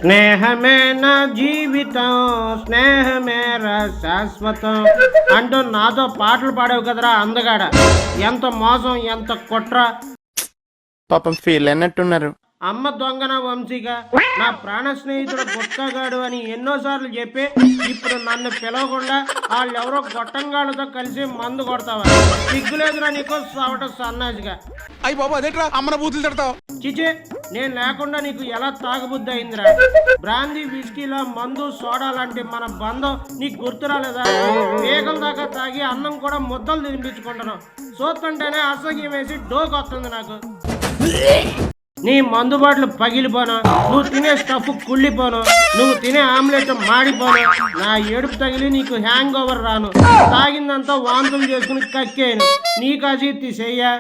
స్నేహమే నా జీవితం, స్నేహమే రా శాశ్వతం అంటూ నాతో పాటలు పాడావు కదరా అందగాడ. ఎంత మోసం, ఎంత కుట్ర. పాపం ఫీల్ అయినట్టున్నారు. అమ్మ దొంగన వంశీగా నా ప్రాణ స్నేహితుడు గుట్టగాడు అని ఎన్నోసార్లు చెప్పి ఇప్పుడు నన్ను పిలవకుండా వాళ్ళెవరో గొట్టంగాళ్ళతో కలిసి మందు కొడతావా? సిగ్గులేదురా నీకు సవట సన్నాసిగా. అయ్యి బాబు అదేట్రా అమ్మన బూతులు తిడతావు? చిచి, నేను లేకుండా నీకు ఎలా తాగబుద్ధి అయిందిరా? బ్రాందీ, విస్కీలా, మందు, సోడా లాంటి మన బంధం నీకు గుర్తు రాలేదా? వేగల దాకా తాగి అన్నం కూడా ముద్దలు తినిపించుకుంటున్నావు. చూస్తుంటేనే అసహ్యం వేసి డోకు వస్తుంది నాకు. నీ మందు బాటలు పగిలిపోను, నువ్వు తినే స్టఫ్ కుళ్ళిపోను, నువ్వు తినే ఆమ్లెట్ మాడిపోను, నా ఏడుపు తగిలి నీకు హ్యాంగ్ ఓవర్ రాను, తాగిందంతా వాంతులు చేసుకుని కక్కేను. నీకు అజీర్తి చెయ్యా?